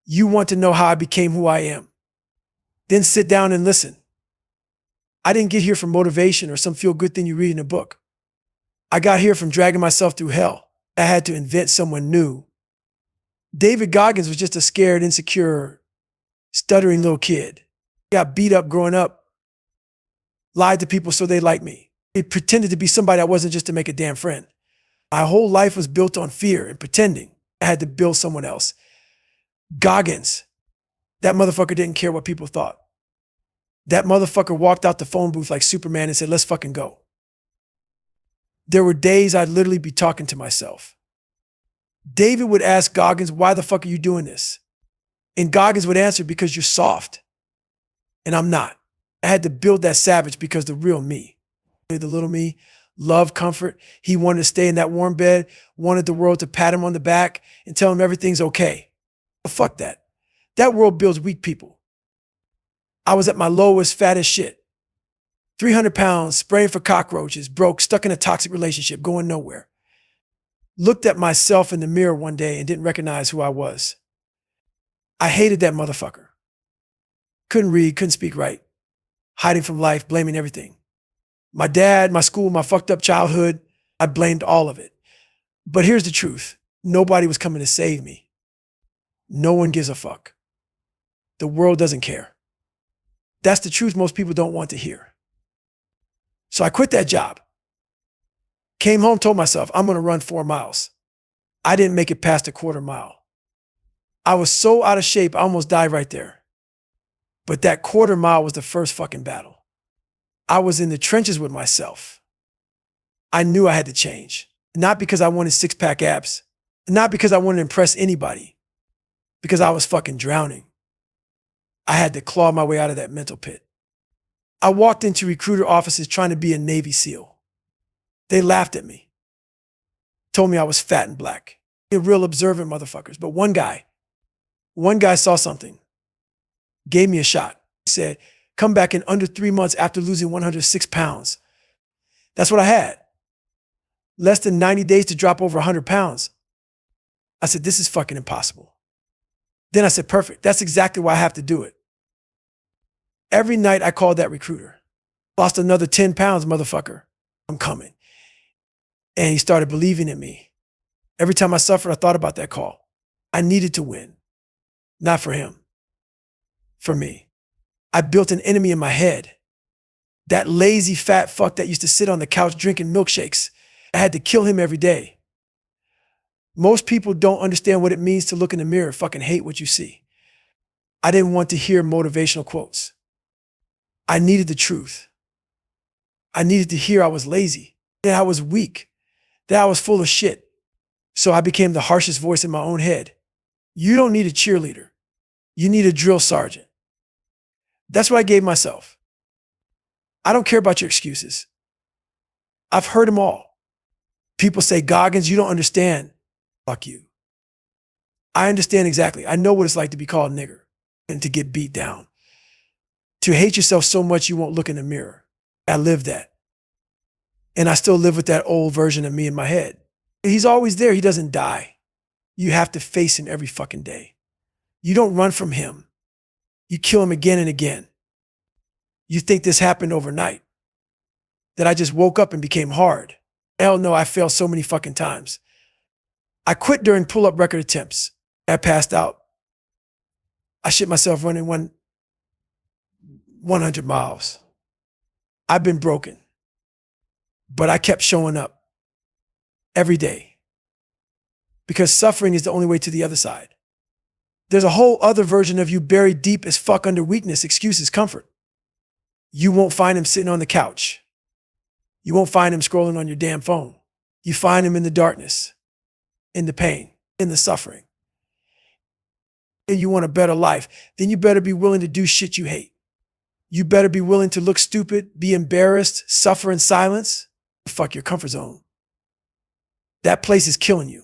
You want to know how I became who I am. Then sit down and listen. I didn't get here from motivation or some feel-good thing you read in a book. I got here from dragging myself through hell. I had to invent someone new. David Goggins was just a scared, insecure, stuttering little kid. He got beat up growing up, lied to people so they liked me. He pretended to be somebody I wasn't just to make a damn friend. My whole life was built on fear and pretending I had to build someone else. Goggins, that motherfucker didn't care what people thought. That motherfucker walked out the phone booth like Superman and said, let's fucking go. There were days I'd literally be talking to myself. David would ask Goggins, why the fuck are you doing this? And Goggins would answer, because you're soft. And I'm not. I had to build that savage because the real me, the little me, loved comfort. He wanted to stay in that warm bed, wanted the world to pat him on the back and tell him everything's okay. But fuck that. That world builds weak people. I was at my lowest, fattest shit. 300 pounds, spraying for cockroaches, broke, stuck in a toxic relationship, going nowhere. Looked at myself in the mirror one day and didn't recognize who I was. I hated that motherfucker. Couldn't read, couldn't speak right. Hiding from life, blaming everything. My dad, my school, my fucked up childhood, I blamed all of it. But here's the truth. Nobody was coming to save me. No one gives a fuck. The world doesn't care. That's the truth most people don't want to hear. So I quit that job. Came home, told myself, I'm going to run 4 miles. I didn't make it past a quarter mile. I was so out of shape, I almost died right there. But that quarter mile was the first fucking battle. I was in the trenches with myself. I knew I had to change. Not because I wanted 6-pack abs. Not because I wanted to impress anybody. Because I was fucking drowning. I had to claw my way out of that mental pit. I walked into recruiter offices trying to be a Navy SEAL. They laughed at me. Told me I was fat and black. They're real observant motherfuckers. But one guy saw something. Gave me a shot. He said, come back in under 3 months after losing 106 pounds. That's what I had. Less than 90 days to drop over 100 pounds. I said, this is fucking impossible. Then I said, perfect. That's exactly why I have to do it. Every night I called that recruiter. Lost another 10 pounds, motherfucker. I'm coming. And he started believing in me. Every time I suffered, I thought about that call. I needed to win. Not for him. For me. I built an enemy in my head. That lazy fat fuck that used to sit on the couch drinking milkshakes. I had to kill him every day. Most people don't understand what it means to look in the mirror, fucking hate what you see. I didn't want to hear motivational quotes. I needed the truth. I needed to hear I was lazy, that I was weak, that I was full of shit. So I became the harshest voice in my own head. You don't need a cheerleader. You need a drill sergeant. That's what I gave myself. I don't care about your excuses. I've heard them all. People say, Goggins, you don't understand. Fuck you. I understand exactly. I know what it's like to be called a nigger and to get beat down. To hate yourself so much you won't look in the mirror. I lived that. And I still live with that old version of me in my head. He's always there. He doesn't die. You have to face him every fucking day. You don't run from him. You kill him again and again. You think this happened overnight? That I just woke up and became hard? Hell no, I failed so many fucking times. I quit during pull-up record attempts. I passed out. I shit myself running 100 miles. I've been broken. But I kept showing up every day. Because suffering is the only way to the other side. There's a whole other version of you buried deep as fuck under weakness, excuses, comfort. You won't find him sitting on the couch. You won't find him scrolling on your damn phone. You find him in the darkness, in the pain, in the suffering. And you want a better life, then you better be willing to do shit you hate. You better be willing to look stupid, be embarrassed, suffer in silence. Fuck your comfort zone. That place is killing you.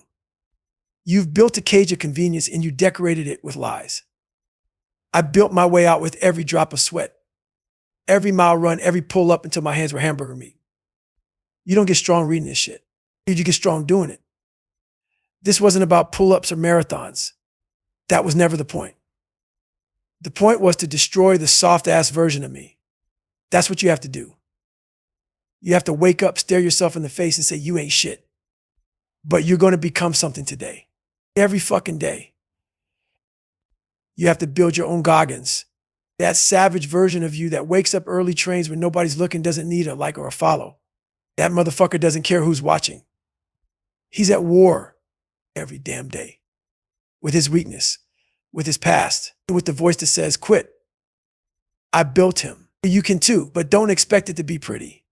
You've built a cage of convenience and you decorated it with lies. I built my way out with every drop of sweat, every mile run, every pull up until my hands were hamburger meat. You don't get strong reading this shit. You get strong doing it. This wasn't about pull-ups or marathons. That was never the point. The point was to destroy the soft-ass version of me. That's what you have to do. You have to wake up, stare yourself in the face and say, you ain't shit. But you're going to become something today. Every fucking day. You have to build your own Goggins. That savage version of you that wakes up early, trains when nobody's looking, doesn't need a like or a follow. That motherfucker doesn't care who's watching. He's at war every damn day with his weakness, with his past, with the voice that says, quit. I built him. You can too, but don't expect it to be pretty.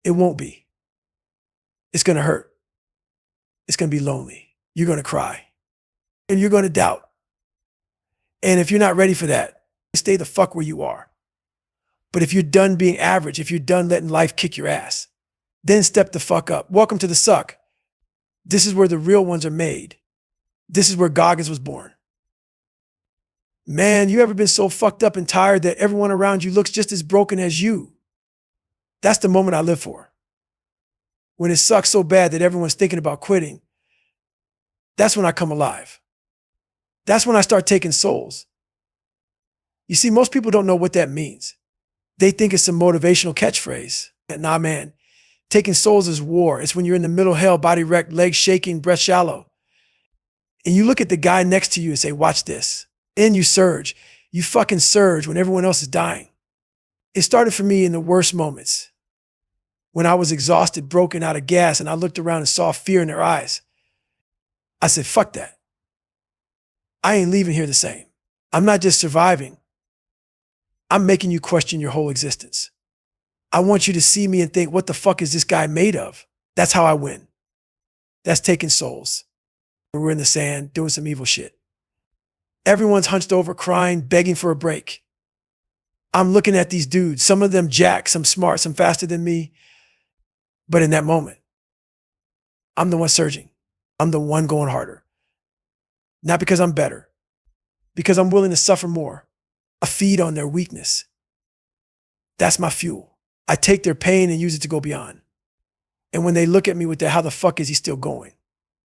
It won't be. It's going to hurt. It's going to be lonely. You're going to cry. And you're going to doubt. And if you're not ready for that, stay the fuck where you are. But if you're done being average, if you're done letting life kick your ass, then step the fuck up. Welcome to the suck. This is where the real ones are made. This is where Goggins was born. Man, you ever been so fucked up and tired that everyone around you looks just as broken as you? That's the moment I live for. When it sucks so bad that everyone's thinking about quitting, that's when I come alive. That's when I start taking souls. You see, most people don't know what that means. They think it's some motivational catchphrase. Nah, man. Taking souls is war. It's when you're in the middle hell, body wrecked, legs shaking, breath shallow. And you look at the guy next to you and say, watch this. And you surge. You fucking surge when everyone else is dying. It started for me in the worst moments. When I was exhausted, broken, out of gas, and I looked around and saw fear in their eyes. I said, fuck that. I ain't leaving here the same. I'm not just surviving. I'm making you question your whole existence. I want you to see me and think, what the fuck is this guy made of? That's how I win. That's taking souls. We're in the sand doing some evil shit. Everyone's hunched over, crying, begging for a break. I'm looking at these dudes, some of them jacked, some smart, some faster than me. But in that moment, I'm the one surging. I'm the one going harder. Not because I'm better, because I'm willing to suffer more. I feed on their weakness. That's my fuel. I take their pain and use it to go beyond. And when they look at me with that, how the fuck is he still going?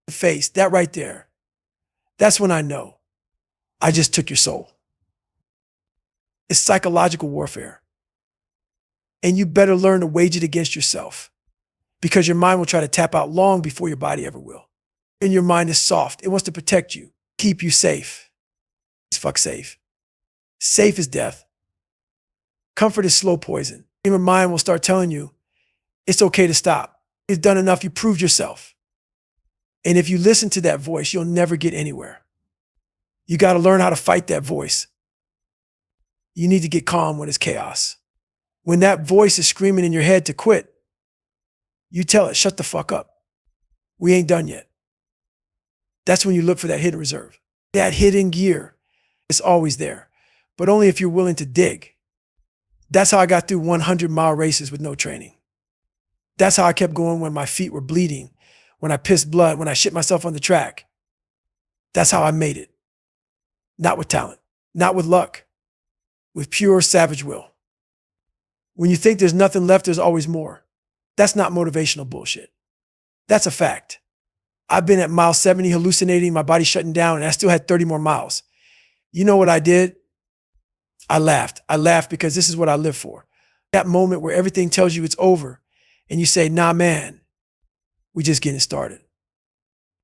The face, that right there. That's when I know I just took your soul. It's psychological warfare. And you better learn to wage it against yourself, because your mind will try to tap out long before your body ever will. And your mind is soft. It wants to protect you, keep you safe. It's fuck safe. Safe is death. Comfort is slow poison. Your mind will start telling you, it's okay to stop. It's done enough. You proved yourself. And if you listen to that voice, you'll never get anywhere. You got to learn how to fight that voice. You need to get calm when it's chaos. When that voice is screaming in your head to quit, you tell it, shut the fuck up. We ain't done yet. That's when you look for that hidden reserve. That hidden gear is always there, but only if you're willing to dig. That's how I got through 100-mile races with no training. That's how I kept going when my feet were bleeding, when I pissed blood, when I shit myself on the track. That's how I made it. Not with talent, not with luck, with pure savage will. When you think there's nothing left, there's always more. That's not motivational bullshit. That's a fact. I've been at mile 70 hallucinating, my body shutting down, and I still had 30 more miles. You know what I did? I laughed. I laughed because this is what I live for. That moment where everything tells you it's over and you say, nah, man, we just getting started.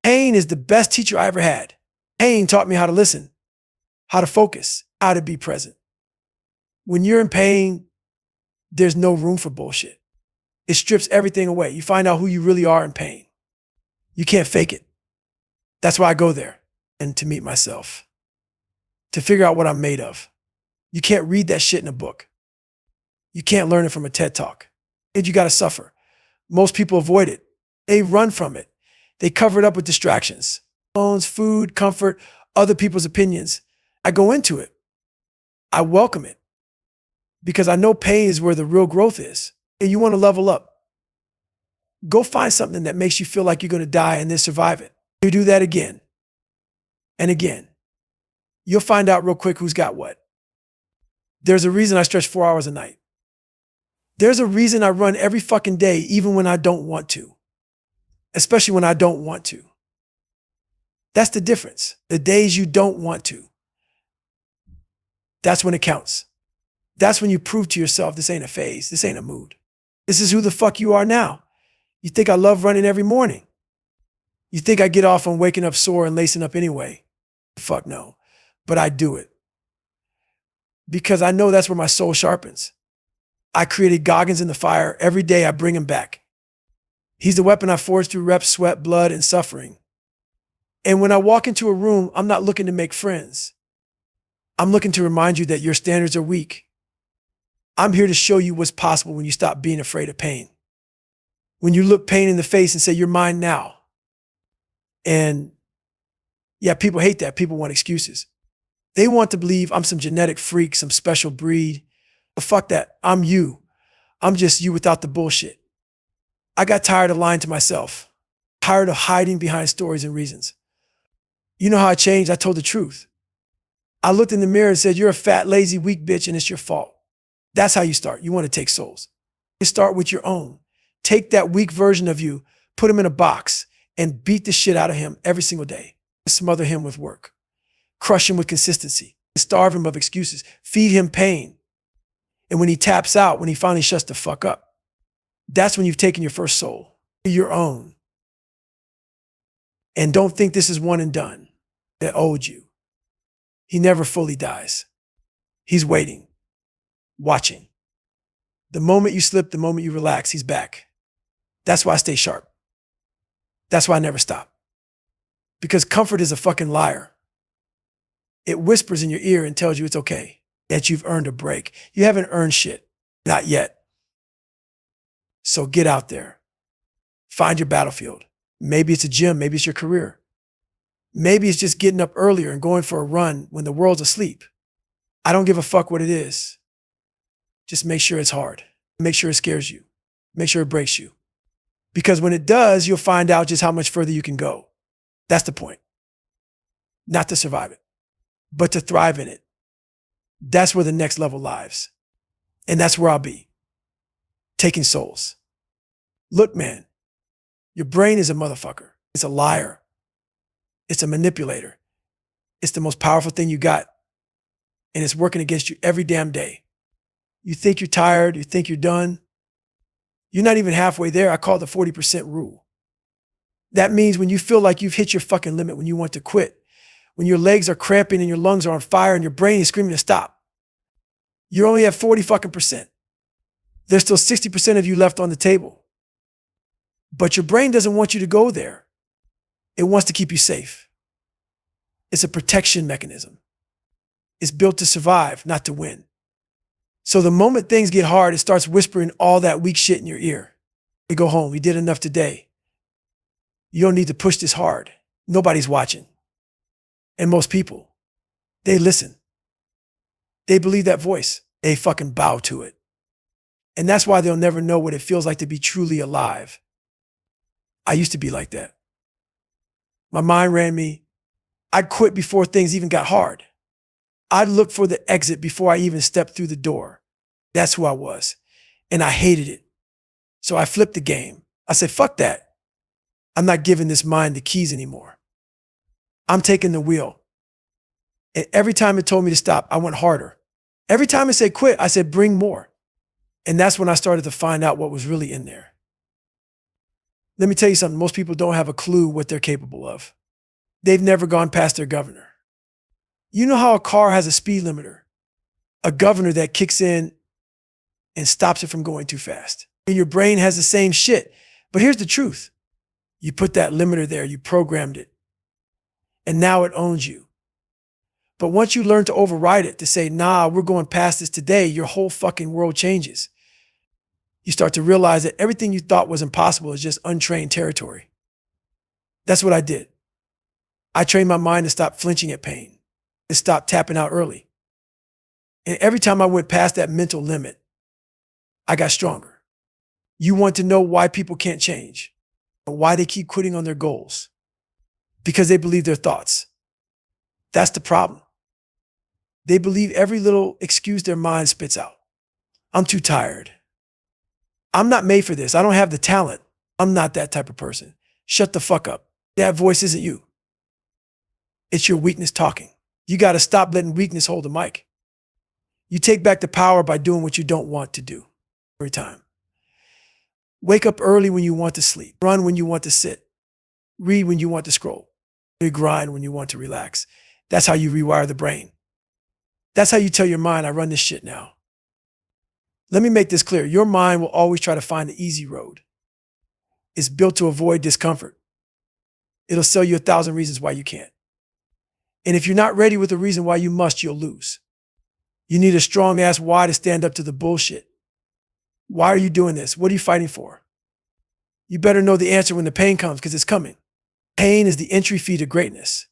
Pain is the best teacher I ever had. Pain taught me how to listen, how to focus, how to be present. When you're in pain, there's no room for bullshit. It strips everything away. You find out who you really are in pain. You can't fake it. That's why I go there, and to meet myself, to figure out what I'm made of. You can't read that shit in a book. You can't learn it from a TED Talk. And you got to suffer. Most people avoid it. They run from it. They cover it up with distractions. Phones, food, comfort, other people's opinions. I go into it. I welcome it. Because I know pain is where the real growth is. And you want to level up. Go find something that makes you feel like you're going to die and then survive it. You do that again and again. You'll find out real quick who's got what. There's a reason I stretch 4 hours a night. There's a reason I run every fucking day, even when I don't want to. Especially when I don't want to. That's the difference. The days you don't want to, that's when it counts. That's when you prove to yourself, this ain't a phase, this ain't a mood. This is who the fuck you are now. You think I love running every morning? You think I get off on waking up sore and lacing up anyway? Fuck no. But I do it. Because I know that's where my soul sharpens. I created Goggins in the fire. Every day I bring him back. He's the weapon I forged through reps, sweat, blood, and suffering. And when I walk into a room, I'm not looking to make friends. I'm looking to remind you that your standards are weak. I'm here to show you what's possible when you stop being afraid of pain. When you look pain in the face and say, you're mine now. And yeah, people hate that. People want excuses. They want to believe I'm some genetic freak, some special breed. But fuck that. I'm you. I'm just you without the bullshit. I got tired of lying to myself. Tired of hiding behind stories and reasons. You know how I changed? I told the truth. I looked in the mirror and said, you're a fat, lazy, weak bitch and it's your fault. That's how you start. You want to take souls. You start with your own. Take that weak version of you, put him in a box, and beat the shit out of him every single day. Smother him with work. Crush him with consistency. Starve him of excuses. Feed him pain. And when he taps out, when he finally shuts the fuck up, that's when you've taken your first soul, your own. And don't think this is one and done that owed you. He never fully dies. He's waiting, watching. The moment you slip, the moment you relax, he's back. That's why I stay sharp. That's why I never stop. Because comfort is a fucking liar. It whispers in your ear and tells you it's okay, that you've earned a break. You haven't earned shit. Not yet. So get out there. Find your battlefield. Maybe it's a gym. Maybe it's your career. Maybe it's just getting up earlier and going for a run when the world's asleep. I don't give a fuck what it is. Just make sure it's hard. Make sure it scares you. Make sure it breaks you. Because when it does, you'll find out just how much further you can go. That's the point. Not to survive it, but to thrive in it. That's where the next level lies. And that's where I'll be. Taking souls. Look, man, your brain is a motherfucker. It's a liar. It's a manipulator. It's the most powerful thing you got. And it's working against you every damn day. You think you're tired. You think you're done. You're not even halfway there. I call it the 40% rule. That means when you feel like you've hit your fucking limit, when you want to quit, when your legs are cramping and your lungs are on fire and your brain is screaming to stop, you only have 40 fucking percent. There's still 60% of you left on the table. But your brain doesn't want you to go there. It wants to keep you safe. It's a protection mechanism. It's built to survive, not to win. So the moment things get hard, it starts whispering all that weak shit in your ear. You go home. You did enough today. You don't need to push this hard. Nobody's watching. And most people, they listen. They believe that voice. They fucking bow to it. And that's why they'll never know what it feels like to be truly alive. I used to be like that. My mind ran me. I'd quit before things even got hard. I'd look for the exit before I even stepped through the door. That's who I was. And I hated it. So I flipped the game. I said, fuck that. I'm not giving this mind the keys anymore. I'm taking the wheel. And every time it told me to stop, I went harder. Every time it said quit, I said, bring more. And that's when I started to find out what was really in there. Let me tell you something. Most people don't have a clue what they're capable of. They've never gone past their governor. You know how a car has a speed limiter, a governor that kicks in and stops it from going too fast. And your brain has the same shit. But here's the truth. You put that limiter there, you programmed it, and now it owns you. But once you learn to override it, to say, nah, we're going past this today, your whole fucking world changes. You start to realize that everything you thought was impossible is just untrained territory. That's what I did. I trained my mind to stop flinching at pain, to stop tapping out early. And every time I went past that mental limit, I got stronger. You want to know why people can't change, or why they keep quitting on their goals? Because they believe their thoughts. That's the problem. They believe every little excuse their mind spits out. I'm too tired. I'm not made for this. I don't have the talent. I'm not that type of person. Shut the fuck up. That voice isn't you. It's your weakness talking. You got to stop letting weakness hold the mic. You take back the power by doing what you don't want to do every time. Wake up early when you want to sleep. Run when you want to sit. Read when you want to scroll. Grind when you want to relax. That's how you rewire the brain. That's how you tell your mind, I run this shit now. Let me make this clear. Your mind will always try to find the easy road. It's built to avoid discomfort. It'll sell you 1,000 reasons why you can't. And if you're not ready with a reason why you must, you'll lose. You need a strong ass why to stand up to the bullshit. Why are you doing this? What are you fighting for? You better know the answer when the pain comes, because it's coming. Pain is the entry fee to greatness.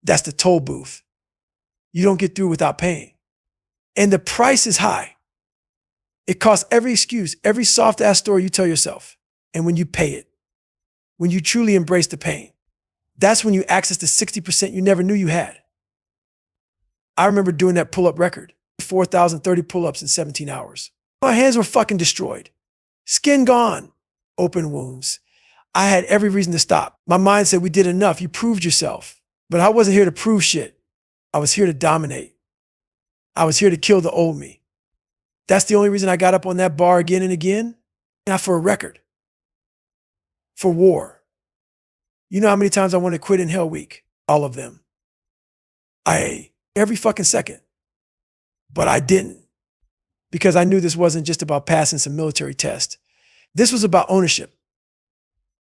That's the toll booth. You don't get through without pain. And the price is high. It costs every excuse, every soft ass story you tell yourself. And when you pay it, when you truly embrace the pain, that's when you access the 60% you never knew you had. I remember doing that pull-up record, 4,030 pull-ups in 17 hours. My hands were fucking destroyed. Skin gone. Open wounds. I had every reason to stop. My mind said, we did enough. You proved yourself. But I wasn't here to prove shit. I was here to dominate. I was here to kill the old me. That's the only reason I got up on that bar again and again. Not for a record. For war. You know how many times I wanted to quit in Hell Week? All of them. Every fucking second. But I didn't. Because I knew this wasn't just about passing some military test. This was about ownership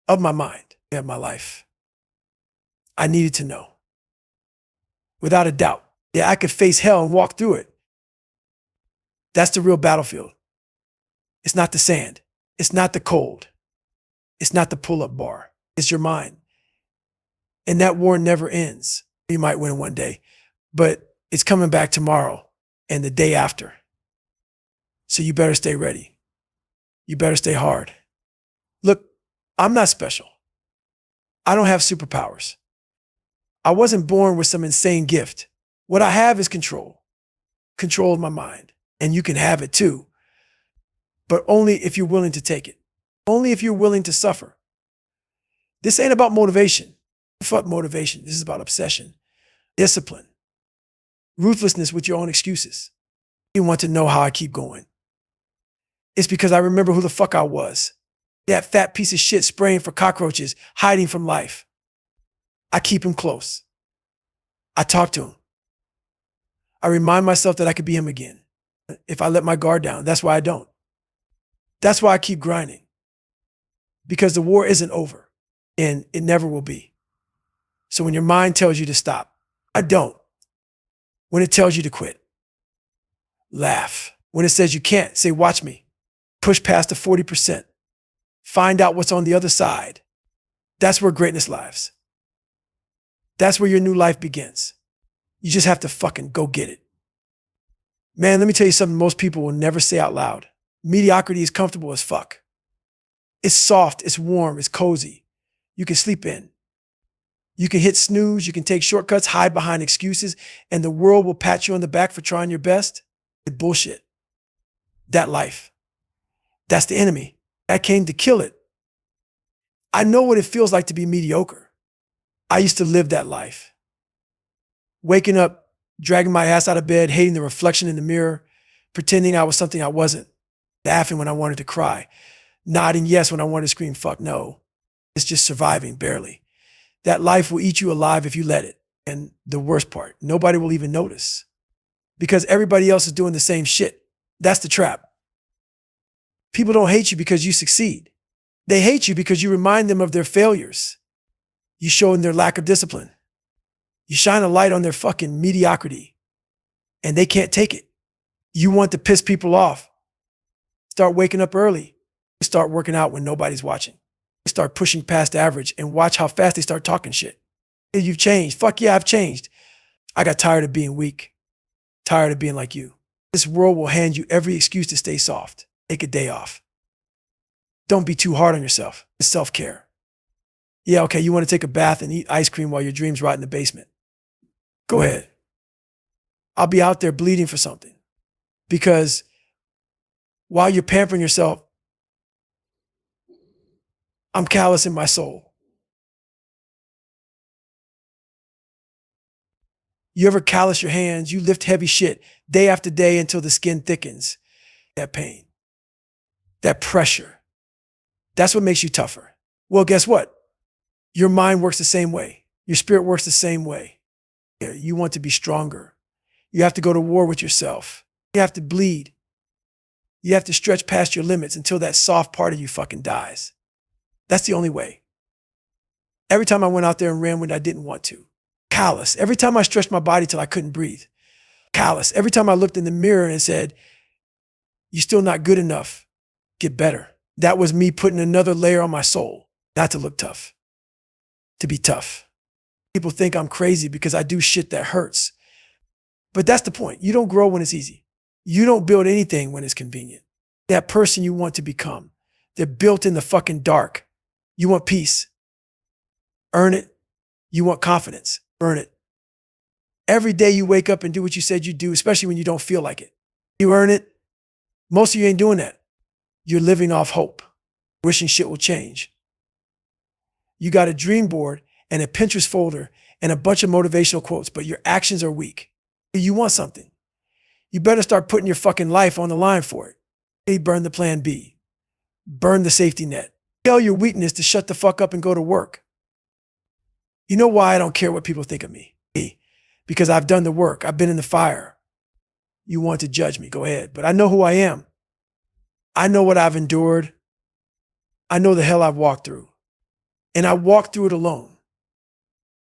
of my mind and my life. I needed to know. Without a doubt. Yeah, I could face hell and walk through it. That's the real battlefield. It's not the sand. It's not the cold. It's not the pull-up bar. It's your mind. And that war never ends. You might win one day, but it's coming back tomorrow and the day after. So you better stay ready. You better stay hard. Look, I'm not special. I don't have superpowers. I wasn't born with some insane gift. What I have is control. Control of my mind. And you can have it too. But only if you're willing to take it. Only if you're willing to suffer. This ain't about motivation. Fuck motivation. This is about obsession. Discipline. Ruthlessness with your own excuses. You want to know how I keep going. It's because I remember who the fuck I was. That fat piece of shit spraying for cockroaches, hiding from life. I keep him close. I talk to him. I remind myself that I could be him again. If I let my guard down, that's why I don't. That's why I keep grinding. Because the war isn't over, and it never will be. So when your mind tells you to stop, I don't. When it tells you to quit, laugh. When it says you can't, say, watch me. Push past the 40%. Find out what's on the other side. That's where greatness lives. That's where your new life begins. You just have to fucking go get it. Man, let me tell you something most people will never say out loud. Mediocrity is comfortable as fuck. It's soft, it's warm, it's cozy. You can sleep in. You can hit snooze, you can take shortcuts, hide behind excuses, and the world will pat you on the back for trying your best. It's bullshit. That life. That's the enemy. I came to kill it. I know what it feels like to be mediocre. I used to live that life. Waking up, dragging my ass out of bed, hating the reflection in the mirror, pretending I was something I wasn't, laughing when I wanted to cry, nodding yes when I wanted to scream fuck no. It's just surviving, barely. That life will eat you alive if you let it. And the worst part, nobody will even notice. Because everybody else is doing the same shit. That's the trap. People don't hate you because you succeed. They hate you because you remind them of their failures. You show them their lack of discipline. You shine a light on their fucking mediocrity. And they can't take it. You want to piss people off. Start waking up early. Start working out when nobody's watching. Start pushing past average and watch how fast they start talking shit. Hey, you've changed. Fuck yeah, I've changed. I got tired of being weak. Tired of being like you. This world will hand you every excuse to stay soft. Take a day off. Don't be too hard on yourself. It's self-care. Yeah, okay, you want to take a bath and eat ice cream while your dreams rot in the basement. Go ahead. I'll be out there bleeding for something. Because while you're pampering yourself, I'm callous in my soul. You ever callous your hands? You lift heavy shit day after day until the skin thickens. That pain, that pressure, that's what makes you tougher. Well, guess what? Your mind works the same way. Your spirit works the same way. You want to be stronger. You have to go to war with yourself. You have to bleed. You have to stretch past your limits until that soft part of you fucking dies. That's the only way. Every time I went out there and ran when I didn't want to. Callous. Every time I stretched my body till I couldn't breathe. Callous. Every time I looked in the mirror and said, "You're still not good enough. Get better." That was me putting another layer on my soul, not to look tough, to be tough. People think I'm crazy because I do shit that hurts. But that's the point. You don't grow when it's easy. You don't build anything when it's convenient. That person you want to become, they're built in the fucking dark. You want peace. Earn it. You want confidence. Earn it. Every day you wake up and do what you said you do, especially when you don't feel like it. You earn it. Most of you ain't doing that. You're living off hope, wishing shit will change. You got a dream board and a Pinterest folder and a bunch of motivational quotes, but your actions are weak. You want something. You better start putting your fucking life on the line for it. A, burn the plan B. Burn the safety net. Tell your weakness to shut the fuck up and go to work. You know why I don't care what people think of me? A, because I've done the work. I've been in the fire. You want to judge me, go ahead. But I know who I am. I know what I've endured. I know the hell I've walked through. And I walked through it alone.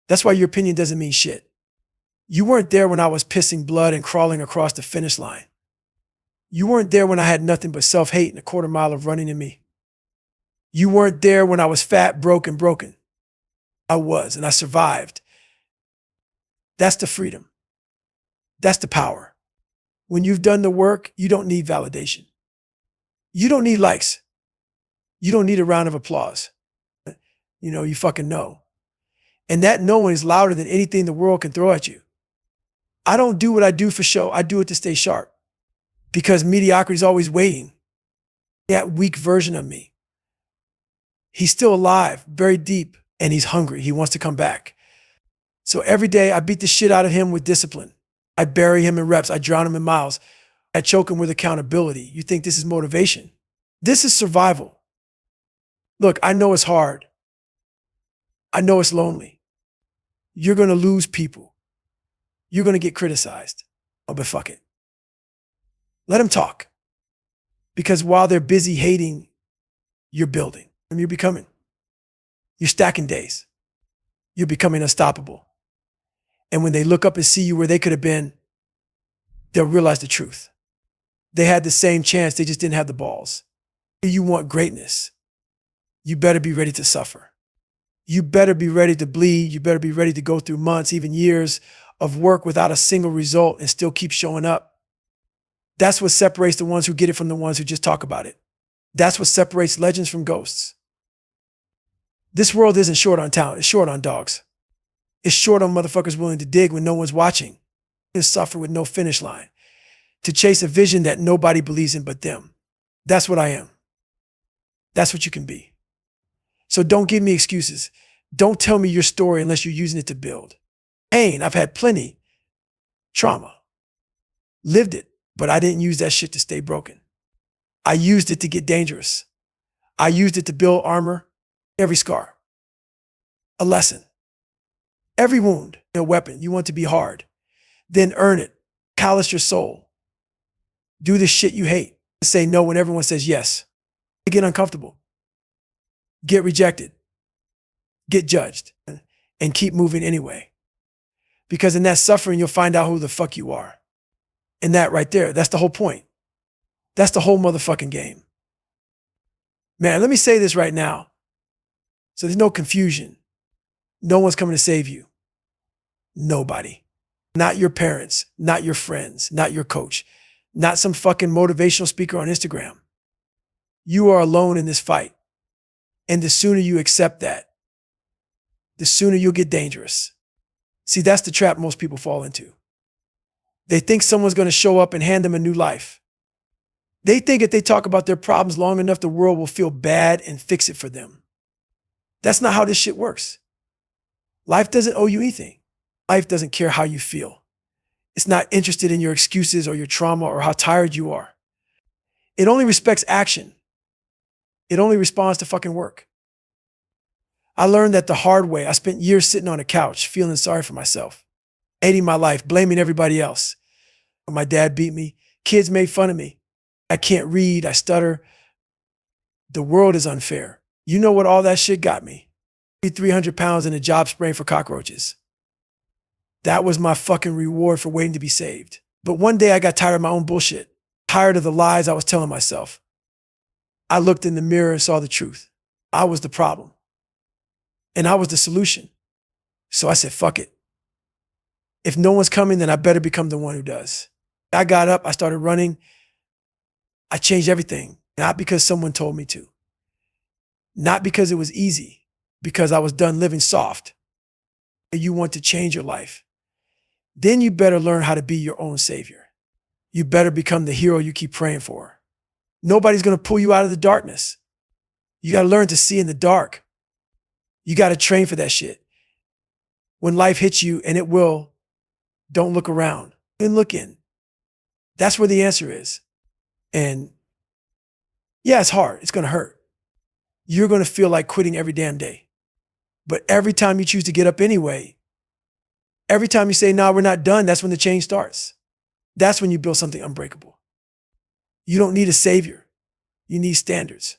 That's why your opinion doesn't mean shit. You weren't there when I was pissing blood and crawling across the finish line. You weren't there when I had nothing but self-hate and a quarter mile of running in me. You weren't there when I was fat, broken. I was, and I survived. That's the freedom. That's the power. When you've done the work, you don't need validation. You don't need likes. You don't need a round of applause. You fucking know. And that knowing is louder than anything the world can throw at you. I don't do what I do for show. I do it to stay sharp. Because mediocrity is always waiting. That weak version of me. He's still alive, very deep, and he's hungry. He wants to come back. So every day I beat the shit out of him with discipline. I bury him in reps. I drown him in miles. I choke him with accountability. You think this is motivation? This is survival. Look, I know it's hard. I know it's lonely. You're going to lose people. You're going to get criticized. Oh, but fuck it. Let them talk. Because while they're busy hating, you're building and you're becoming. You're stacking days. You're becoming unstoppable. And when they look up and see you where they could have been, they'll realize the truth. They had the same chance, they just didn't have the balls. If you want greatness, you better be ready to suffer. You better be ready to bleed. You better be ready to go through months, even years of work without a single result and still keep showing up. That's what separates the ones who get it from the ones who just talk about it. That's what separates legends from ghosts. This world isn't short on talent, it's short on dogs. It's short on motherfuckers willing to dig when no one's watching, to suffer with no finish line, to chase a vision that nobody believes in but them. That's what I am. That's what you can be. So don't give me excuses. Don't tell me your story unless you're using it to build. Pain, I've had plenty. Trauma. Lived it, but I didn't use that shit to stay broken. I used it to get dangerous. I used it to build armor. Every scar. A lesson. Every wound, a weapon. You want to be hard. Then earn it. Callous your soul. Do the shit you hate. Say no when everyone says yes. Get uncomfortable. Get rejected. Get judged. And keep moving anyway. Because in that suffering, you'll find out who the fuck you are. And that right there, that's the whole point. That's the whole motherfucking game. Man, let me say this right now. So there's no confusion. No one's coming to save you. Nobody. Not your parents, not your friends, not your coach, not some fucking motivational speaker on Instagram. You are alone in this fight. And the sooner you accept that, the sooner you'll get dangerous. See, that's the trap most people fall into. They think someone's going to show up and hand them a new life. They think if they talk about their problems long enough, the world will feel bad and fix it for them. That's not how this shit works. Life doesn't owe you anything. Life doesn't care how you feel. It's not interested in your excuses or your trauma or how tired you are. It only respects action. It only responds to fucking work. I learned that the hard way. I spent years sitting on a couch, feeling sorry for myself, hating my life, blaming everybody else. My dad beat me. Kids made fun of me. I can't read. I stutter. The world is unfair. You know what all that shit got me? 300 pounds in a job spraying for cockroaches. That was my fucking reward for waiting to be saved. But one day I got tired of my own bullshit, tired of the lies I was telling myself. I looked in the mirror and saw the truth. I was the problem. And I was the solution. So I said, fuck it. If no one's coming, then I better become the one who does. I got up, I started running. I changed everything, not because someone told me to. Not because it was easy, because I was done living soft. You want to change your life. Then you better learn how to be your own savior. You better become the hero you keep praying for. Nobody's going to pull you out of the darkness. You got to learn to see in the dark. You got to train for that shit. When life hits you, and it will, don't look around and look in. That's where the answer is. And yeah, it's hard. It's going to hurt. You're going to feel like quitting every damn day. But every time you choose to get up anyway, every time you say, nah, we're not done, that's when the change starts. That's when you build something unbreakable. You don't need a savior. You need standards.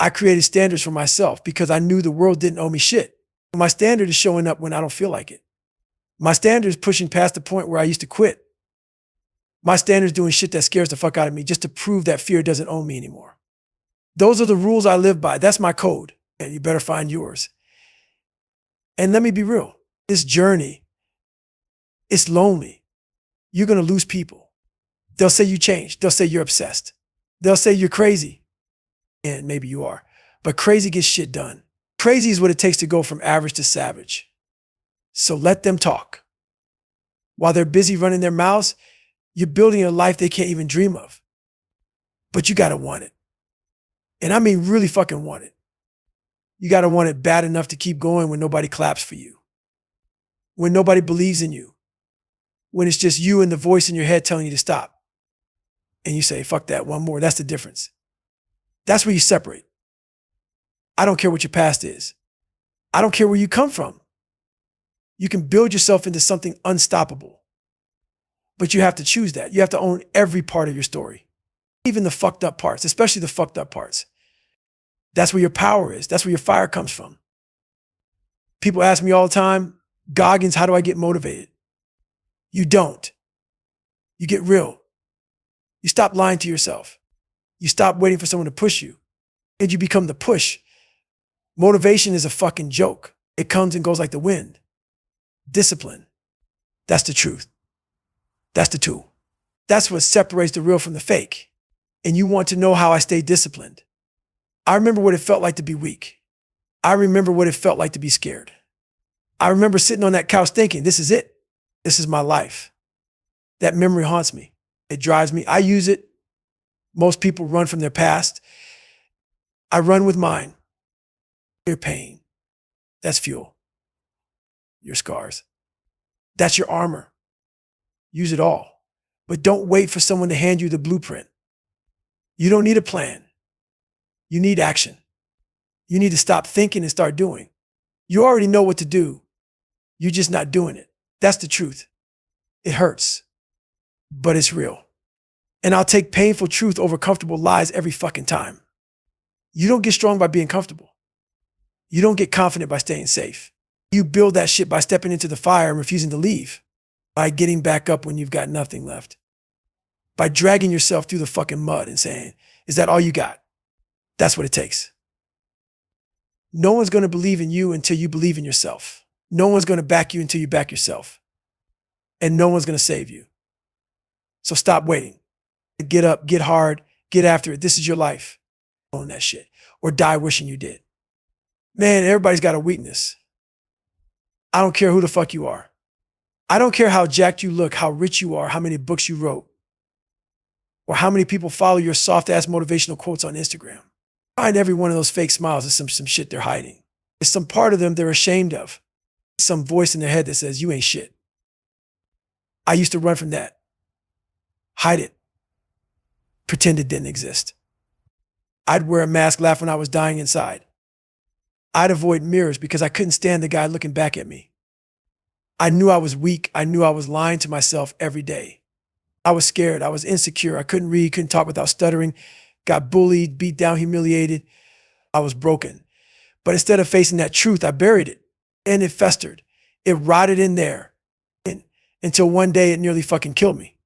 I created standards for myself because I knew the world didn't owe me shit. My standard is showing up when I don't feel like it. My standard is pushing past the point where I used to quit. My standard is doing shit that scares the fuck out of me just to prove that fear doesn't own me anymore. Those are the rules I live by. That's my code. And you better find yours. And let me be real. This journey, it's lonely. You're going to lose people. They'll say you changed. They'll say you're obsessed. They'll say you're crazy. And maybe you are. But crazy gets shit done. Crazy is what it takes to go from average to savage. So let them talk. While they're busy running their mouths, you're building a life they can't even dream of. But you got to want it. And I mean really fucking want it. You got to want it bad enough to keep going when nobody claps for you. When nobody believes in you. When it's just you and the voice in your head telling you to stop. And you say, fuck that, one more. That's the difference. That's where you separate. I don't care what your past is. I don't care where you come from. You can build yourself into something unstoppable. But you have to choose that. You have to own every part of your story. Even the fucked up parts, especially the fucked up parts. That's where your power is. That's where your fire comes from. People ask me all the time, Goggins, how do I get motivated? You don't. You get real. You stop lying to yourself. You stop waiting for someone to push you. And you become the push. Motivation is a fucking joke. It comes and goes like the wind. Discipline. That's the truth. That's the tool. That's what separates the real from the fake. And you want to know how I stay disciplined. I remember what it felt like to be weak. I remember what it felt like to be scared. I remember sitting on that couch thinking, this is it. This is my life. That memory haunts me. It drives me. I use it. Most people run from their past. I run with mine. Your pain. That's fuel. Your scars. That's your armor. Use it all. But don't wait for someone to hand you the blueprint. You don't need a plan. You need action. You need to stop thinking and start doing. You already know what to do. You're just not doing it. That's the truth. It hurts, but it's real. And I'll take painful truth over comfortable lies every fucking time. You don't get strong by being comfortable. You don't get confident by staying safe. You build that shit by stepping into the fire and refusing to leave. By getting back up when you've got nothing left. By dragging yourself through the fucking mud and saying, is that all you got? That's what it takes. No one's going to believe in you until you believe in yourself. No one's going to back you until you back yourself. And no one's going to save you. So stop waiting. Get up, get hard, get after it. This is your life. Own that shit. Or die wishing you did. Man, everybody's got a weakness. I don't care who the fuck you are. I don't care how jacked you look, how rich you are, how many books you wrote, or how many people follow your soft-ass motivational quotes on Instagram. Find every one of those fake smiles as some shit they're hiding. It's some part of them they're ashamed of. some voice in their head that says, you ain't shit. I used to run from that, hide it, pretend it didn't exist. I'd wear a mask, laugh when I was dying inside. I'd avoid mirrors because I couldn't stand the guy looking back at me. I knew I was weak. I knew I was lying to myself every day. I was scared. I was insecure. I couldn't read, couldn't talk without stuttering, got bullied, beat down, humiliated. I was broken. But instead of facing that truth, I buried it, and it festered. It rotted in there until one day it nearly fucking killed me.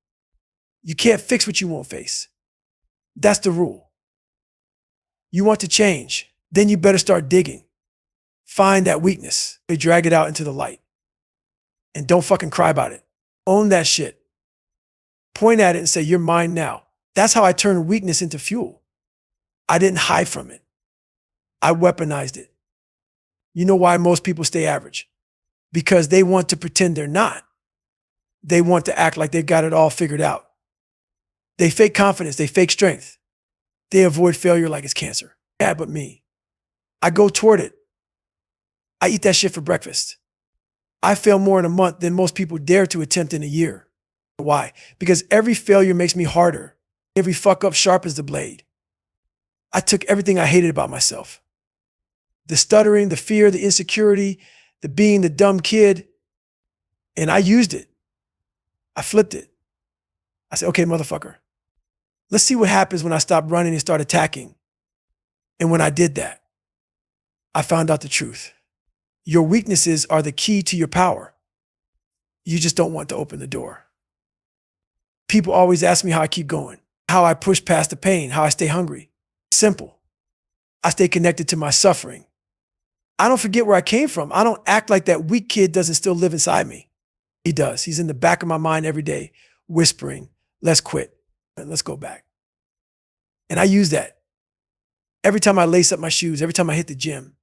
You can't fix what you won't face. That's the rule. You want to change, then you better start digging. Find that weakness and drag it out into the light. And don't fucking cry about it. Own that shit. Point at it and say, you're mine now. That's how I turned weakness into fuel. I didn't hide from it. I weaponized it. You know why most people stay average? Because they want to pretend they're not. They want to act like they've got it all figured out. They fake confidence. They fake strength. They avoid failure like it's cancer. Yeah, but me. I go toward it. I eat that shit for breakfast. I fail more in a month than most people dare to attempt in a year. Why? Because every failure makes me harder. Every fuck up sharpens the blade. I took everything I hated about myself. The stuttering, the fear, the insecurity, the being the dumb kid, and I used it. I flipped it. I said, okay, motherfucker, let's see what happens when I stop running and start attacking. And when I did that, I found out the truth. Your weaknesses are the key to your power. You just don't want to open the door. People always ask me how I keep going, how I push past the pain, how I stay hungry. Simple. I stay connected to my suffering. I don't forget where I came from. I don't act like that weak kid doesn't still live inside me. He does. He's in the back of my mind every day, whispering, let's quit and let's go back. And I use that. Every time I lace up my shoes, every time I hit the gym,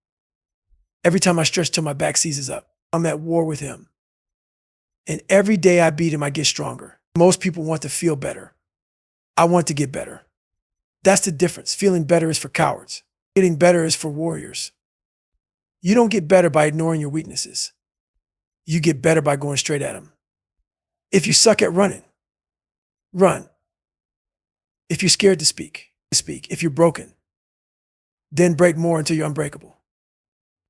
every time I stretch till my back seizes up, I'm at war with him. And every day I beat him, I get stronger. Most people want to feel better. I want to get better. That's the difference. Feeling better is for cowards. Getting better is for warriors. You don't get better by ignoring your weaknesses. You get better by going straight at them. If you suck at running, run. If you're scared to speak, speak. If you're broken, then break more until you're unbreakable.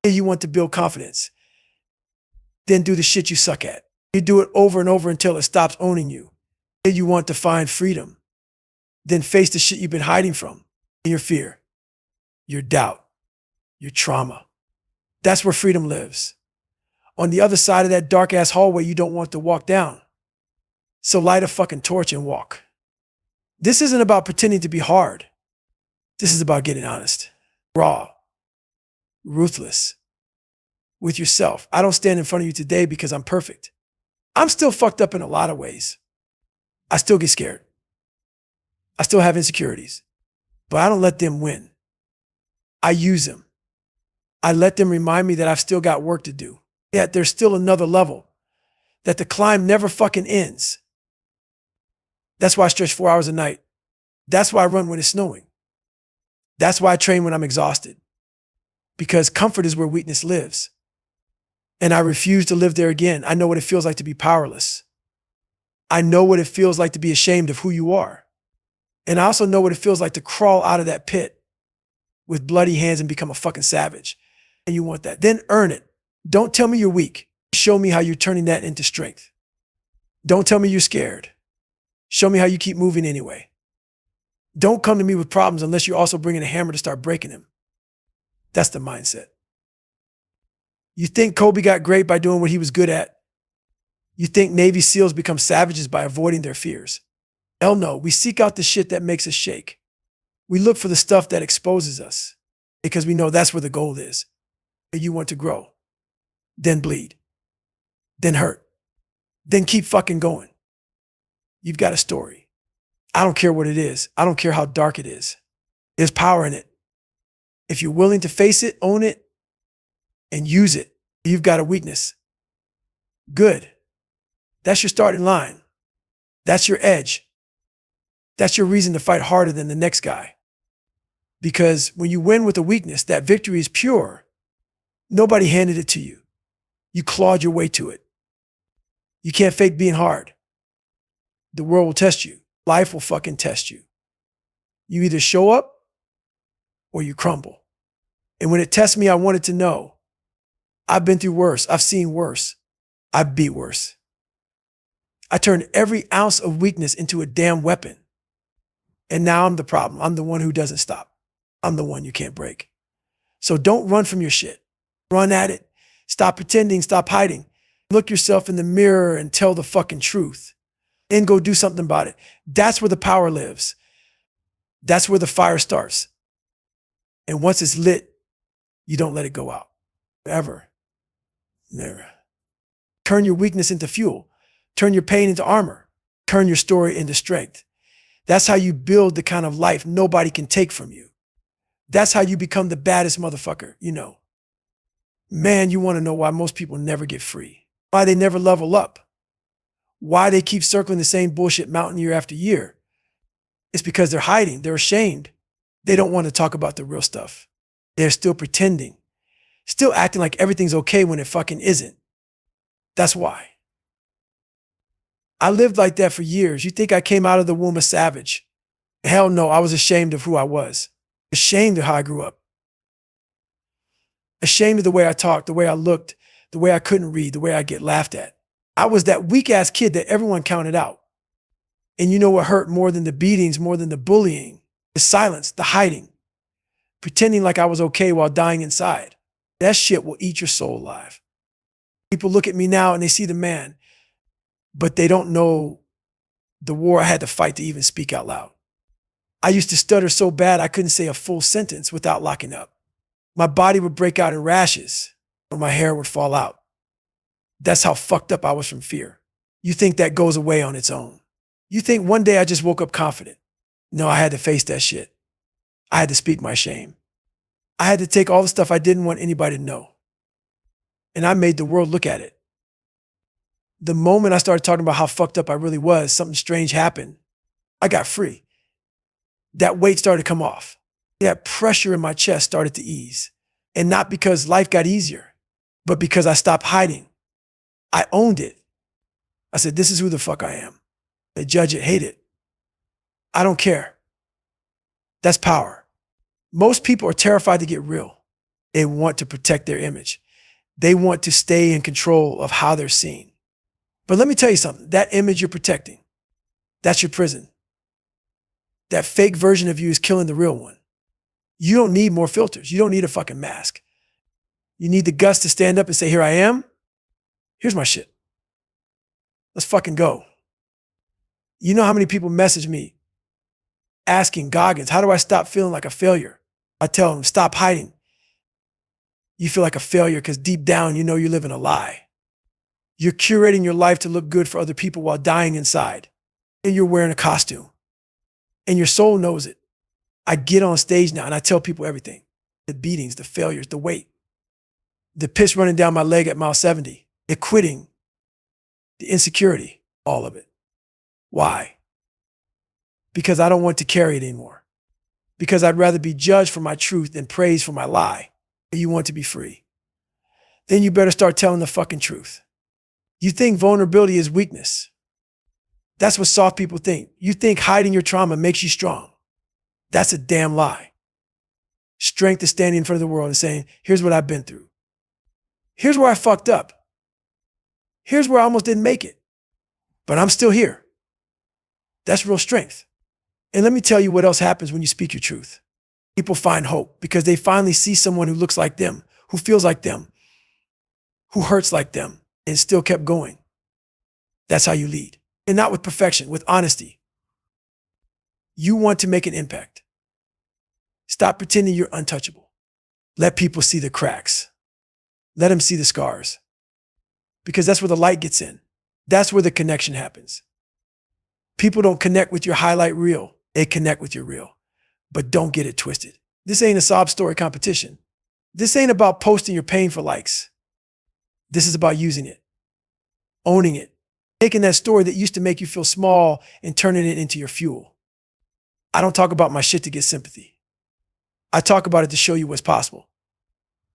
If you want to build confidence, then do the shit you suck at. You do it over and over until it stops owning you. If you want to find freedom, then face the shit you've been hiding from, your fear, your doubt, your trauma. That's where freedom lives. On the other side of that dark ass hallway you don't want to walk down. So light a fucking torch and walk. This isn't about pretending to be hard. This is about getting honest, raw, ruthless with yourself. I don't stand in front of you today because I'm perfect. I'm still fucked up in a lot of ways. I still get scared. I still have insecurities, but I don't let them win. I use them. I let them remind me that I've still got work to do. Yet there's still another level, that the climb never fucking ends. That's why I stretch 4 hours a night. That's why I run when it's snowing. That's why I train when I'm exhausted. Because comfort is where weakness lives. And I refuse to live there again. I know what it feels like to be powerless. I know what it feels like to be ashamed of who you are. And I also know what it feels like to crawl out of that pit with bloody hands and become a fucking savage. And you want that. Then earn it. Don't tell me you're weak. Show me how you're turning that into strength. Don't tell me you're scared. Show me how you keep moving anyway. Don't come to me with problems unless you're also bringing a hammer to start breaking them. That's the mindset. You think Kobe got great by doing what he was good at? You think Navy SEALs become savages by avoiding their fears? Hell no. We seek out the shit that makes us shake. We look for the stuff that exposes us because we know that's where the gold is. You want to grow, then bleed, then hurt, then keep fucking going. You've got a story. I don't care what it is. I don't care how dark it is. There's power in it. If you're willing to face it, own it, and use it, you've got a weakness. Good. That's your starting line. That's your edge. That's your reason to fight harder than the next guy. Because when you win with a weakness, that victory is pure. Nobody handed it to you. You clawed your way to it. You can't fake being hard. The world will test you. Life will fucking test you. You either show up or you crumble. And when it tests me, I wanted to know. I've been through worse. I've seen worse. I beat worse. I turned every ounce of weakness into a damn weapon. And now I'm the problem. I'm the one who doesn't stop. I'm the one you can't break. So don't run from your shit. Run at it. Stop pretending. Stop hiding. Look yourself in the mirror and tell the fucking truth. And go do something about it. That's where the power lives. That's where the fire starts. And once it's lit, you don't let it go out. Ever. Never. Turn your weakness into fuel. Turn your pain into armor. Turn your story into strength. That's how you build the kind of life nobody can take from you. That's how you become the baddest motherfucker you know. Man, you want to know why most people never get free. Why they never level up. Why they keep circling the same bullshit mountain year after year. It's because they're hiding. They're ashamed. They don't want to talk about the real stuff. They're still pretending. Still acting like everything's okay when it fucking isn't. That's why. I lived like that for years. You think I came out of the womb a savage? Hell no, I was ashamed of who I was. Ashamed of how I grew up. Ashamed of the way I talked, the way I looked, the way I couldn't read, the way I get laughed at. I was that weak-ass kid that everyone counted out. And you know what hurt more than the beatings, more than the bullying? The silence, the hiding. Pretending like I was okay while dying inside. That shit will eat your soul alive. People look at me now and they see the man, but they don't know the war I had to fight to even speak out loud. I used to stutter so bad I couldn't say a full sentence without locking up. My body would break out in rashes or my hair would fall out. That's how fucked up I was from fear. You think that goes away on its own. You think one day I just woke up confident. No, I had to face that shit. I had to speak my shame. I had to take all the stuff I didn't want anybody to know. And I made the world look at it. The moment I started talking about how fucked up I really was, something strange happened. I got free. That weight started to come off. That pressure in my chest started to ease. And not because life got easier, but because I stopped hiding. I owned it. I said, this is who the fuck I am. They judge it, hate it. I don't care. That's power. Most people are terrified to get real. They want to protect their image. They want to stay in control of how they're seen. But let me tell you something. That image you're protecting, that's your prison. That fake version of you is killing the real one. You don't need more filters. You don't need a fucking mask. You need the guts to stand up and say, here I am. Here's my shit. Let's fucking go. You know how many people message me asking Goggins, how do I stop feeling like a failure? I tell them, stop hiding. You feel like a failure because deep down, you know you're living a lie. You're curating your life to look good for other people while dying inside. And you're wearing a costume. And your soul knows it. I get on stage now and I tell people everything. The beatings, the failures, the weight. The piss running down my leg at mile 70. The quitting. The insecurity. All of it. Why? Because I don't want to carry it anymore. Because I'd rather be judged for my truth than praised for my lie. You want to be free. Then you better start telling the fucking truth. You think vulnerability is weakness. That's what soft people think. You think hiding your trauma makes you strong. That's a damn lie. Strength is standing in front of the world and saying, here's what I've been through. Here's where I fucked up. Here's where I almost didn't make it. But I'm still here. That's real strength. And let me tell you what else happens when you speak your truth. People find hope because they finally see someone who looks like them, who feels like them, who hurts like them, and still kept going. That's how you lead. And not with perfection, with honesty. You want to make an impact. Stop pretending you're untouchable. Let people see the cracks. Let them see the scars. Because that's where the light gets in. That's where the connection happens. People don't connect with your highlight reel. They connect with your reel. But don't get it twisted. This ain't a sob story competition. This ain't about posting your pain for likes. This is about using it, owning it, taking that story that used to make you feel small and turning it into your fuel. I don't talk about my shit to get sympathy. I talk about it to show you what's possible.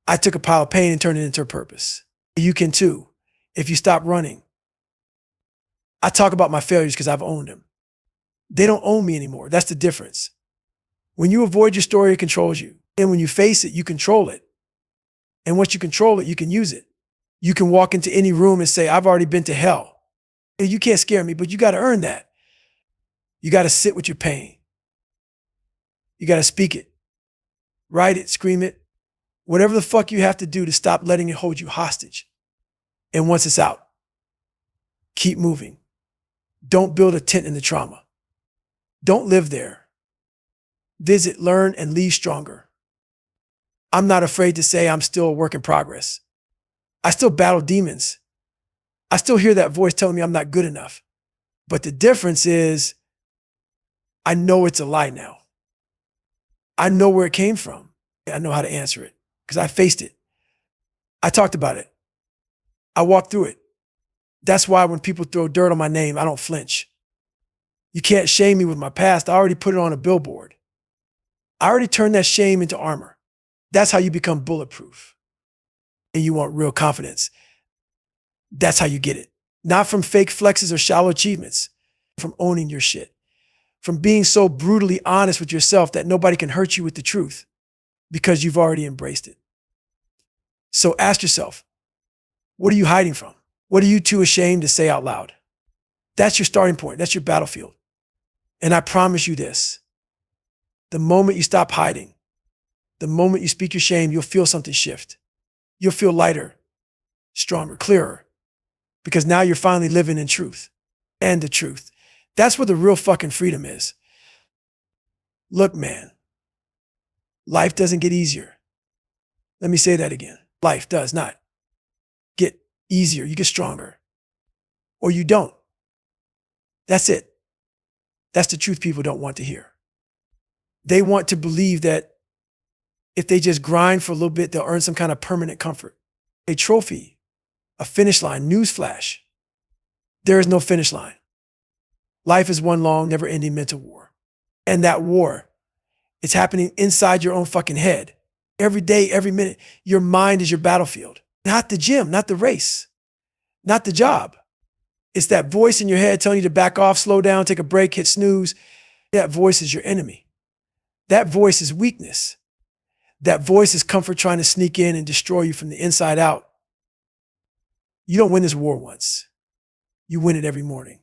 I took a pile of pain and turned it into a purpose. You can too, if you stop running. I talk about my failures because I've owned them. They don't own me anymore. That's the difference. When you avoid your story, it controls you. And when you face it, you control it. And once you control it, you can use it. You can walk into any room and say, I've already been to hell. And you can't scare me, but you got to earn that. You got to sit with your pain. You got to speak it, write it, scream it, whatever the fuck you have to do to stop letting it hold you hostage. And once it's out, keep moving. Don't build a tent in the trauma. Don't live there. Visit, learn, and leave stronger. I'm not afraid to say I'm still a work in progress. I still battle demons. I still hear that voice telling me I'm not good enough. But the difference is I know it's a lie now. I know where it came from. I know how to answer it because I faced it. I talked about it. I walked through it. That's why when people throw dirt on my name, I don't flinch. You can't shame me with my past. I already put it on a billboard. I already turned that shame into armor. That's how you become bulletproof. And you want real confidence. That's how you get it. Not from fake flexes or shallow achievements, from owning your shit. From being so brutally honest with yourself that nobody can hurt you with the truth because you've already embraced it. So ask yourself, what are you hiding from? What are you too ashamed to say out loud? That's your starting point. That's your battlefield. And I promise you this, the moment you stop hiding, the moment you speak your shame, you'll feel something shift. You'll feel lighter, stronger, clearer, because now you're finally living in truth and the truth. That's where the real fucking freedom is. Look, man, life doesn't get easier. Let me say that again. Life does not get easier. You get stronger or you don't. That's it. That's the truth people don't want to hear. They want to believe that if they just grind for a little bit, they'll earn some kind of permanent comfort. A trophy, a finish line, newsflash. There is no finish line. Life is one long, never-ending mental war. And that war, it's happening inside your own fucking head. Every day, every minute, your mind is your battlefield. Not the gym, not the race, not the job. It's that voice in your head telling you to back off, slow down, take a break, hit snooze. That voice is your enemy. That voice is weakness. That voice is comfort trying to sneak in and destroy you from the inside out. You don't win this war once. You win it every morning.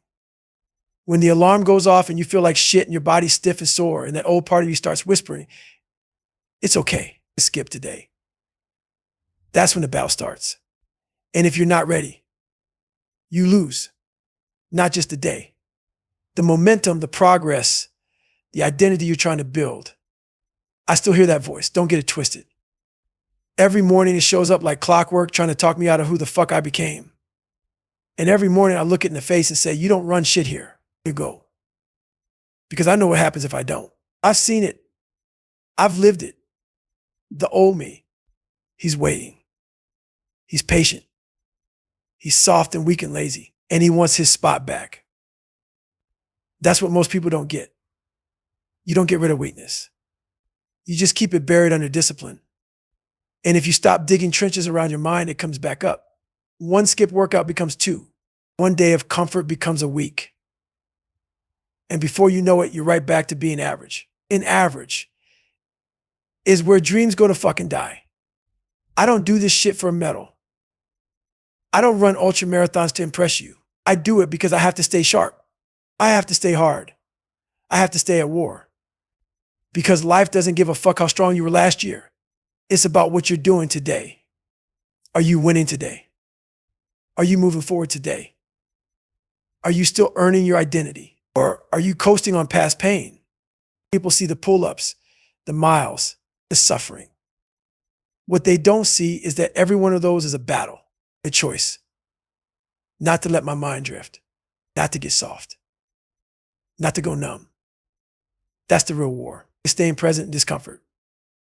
When the alarm goes off and you feel like shit and your body's stiff and sore and that old part of you starts whispering, it's okay, skip today. That's when the battle starts. And if you're not ready, you lose. Not just the day. The momentum, the progress, the identity you're trying to build. I still hear that voice. Don't get it twisted. Every morning it shows up like clockwork trying to talk me out of who the fuck I became. And every morning I look it in the face and say, you don't run shit here. You go. Because I know what happens if I don't. I've seen it. I've lived it. The old me, he's waiting. He's patient. He's soft and weak and lazy. And he wants his spot back. That's what most people don't get. You don't get rid of weakness. You just keep it buried under discipline. And if you stop digging trenches around your mind, it comes back up. One skip workout becomes two. One day of comfort becomes a week. And before you know it, you're right back to being average. And average is where dreams go to fucking die. I don't do this shit for a medal. I don't run ultra marathons to impress you. I do it because I have to stay sharp. I have to stay hard. I have to stay at war. Because life doesn't give a fuck how strong you were last year. It's about what you're doing today. Are you winning today? Are you moving forward today? Are you still earning your identity? Or are you coasting on past pain? People see the pull-ups, the miles, the suffering. What they don't see is that every one of those is a battle, a choice. Not to let my mind drift, not to get soft, not to go numb. That's the real war. Staying present in discomfort,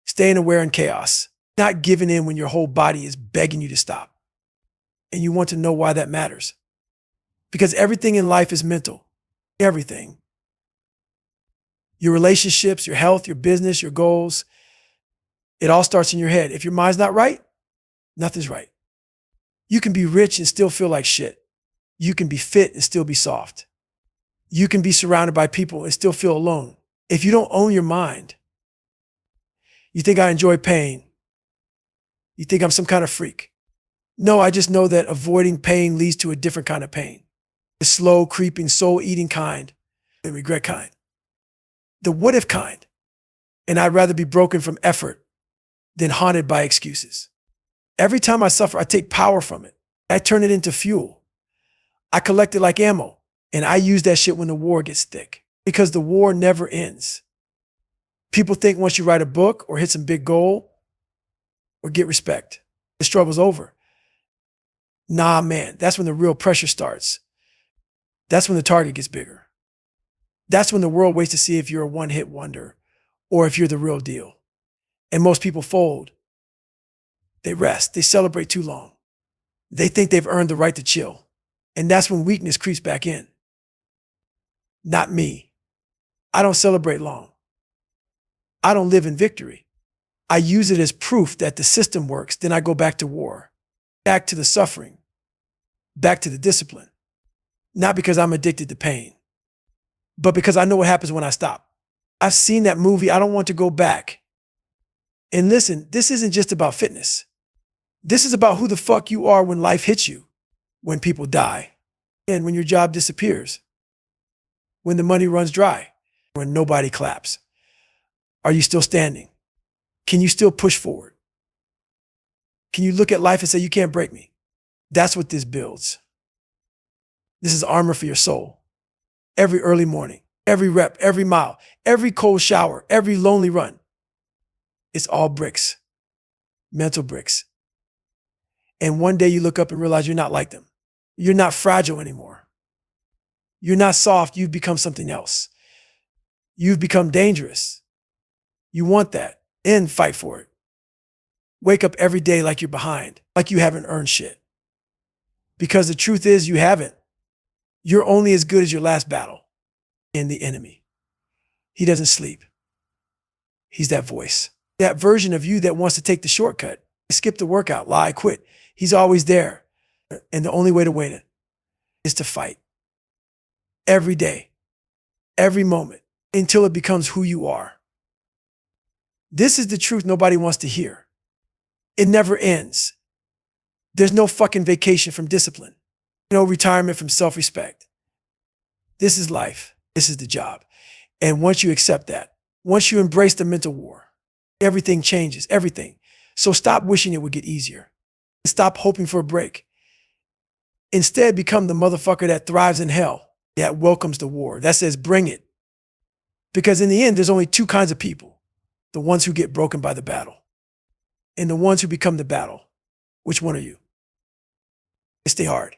staying aware in chaos, not giving in when your whole body is begging you to stop. And you want to know why that matters. Because everything in life is mental. Everything. Your relationships, your health, your business, your goals. It all starts in your head. If your mind's not right, nothing's right. You can be rich and still feel like shit. You can be fit and still be soft. You can be surrounded by people and still feel alone. If you don't own your mind, you think I enjoy pain. You think I'm some kind of freak. No, I just know that avoiding pain leads to a different kind of pain. The slow, creeping, soul-eating kind, the regret kind, the what-if kind. And I'd rather be broken from effort than haunted by excuses. Every time I suffer, I take power from it. I turn it into fuel. I collect it like ammo, and I use that shit when the war gets thick, because the war never ends. People think once you write a book or hit some big goal or get respect, the struggle's over. Nah, man, that's when the real pressure starts. That's when the target gets bigger. That's when the world waits to see if you're a one-hit wonder or if you're the real deal. And most people fold. They rest. They celebrate too long. They think they've earned the right to chill. And that's when weakness creeps back in. Not me. I don't celebrate long. I don't live in victory. I use it as proof that the system works. Then I go back to war, back to the suffering, back to the discipline. Not because I'm addicted to pain, but because I know what happens when I stop. I've seen that movie. I don't want to go back. And listen, this isn't just about fitness. This is about who the fuck you are when life hits you, when people die, and when your job disappears, when the money runs dry, when nobody claps. Are you still standing? Can you still push forward? Can you look at life and say, you can't break me? That's what this builds. This is armor for your soul. Every early morning, every rep, every mile, every cold shower, every lonely run. It's all bricks, mental bricks. And one day you look up and realize you're not like them. You're not fragile anymore. You're not soft. You've become something else. You've become dangerous. You want that and fight for it. Wake up every day like you're behind, like you haven't earned shit. Because the truth is you haven't. You're only as good as your last battle. And the enemy, he doesn't sleep. He's that voice, that version of you that wants to take the shortcut, skip the workout, lie, quit. He's always there. And the only way to win it is to fight. Every day, every moment, until it becomes who you are. This is the truth nobody wants to hear. It never ends. There's no fucking vacation from discipline. No retirement from self-respect. This is life. This is the job. And once you accept that, once you embrace the mental war, everything changes, everything. So stop wishing it would get easier. Stop hoping for a break. Instead, become the motherfucker that thrives in hell, that welcomes the war, that says, bring it. Because in the end, there's only two kinds of people. The ones who get broken by the battle and the ones who become the battle. Which one are you? Stay hard.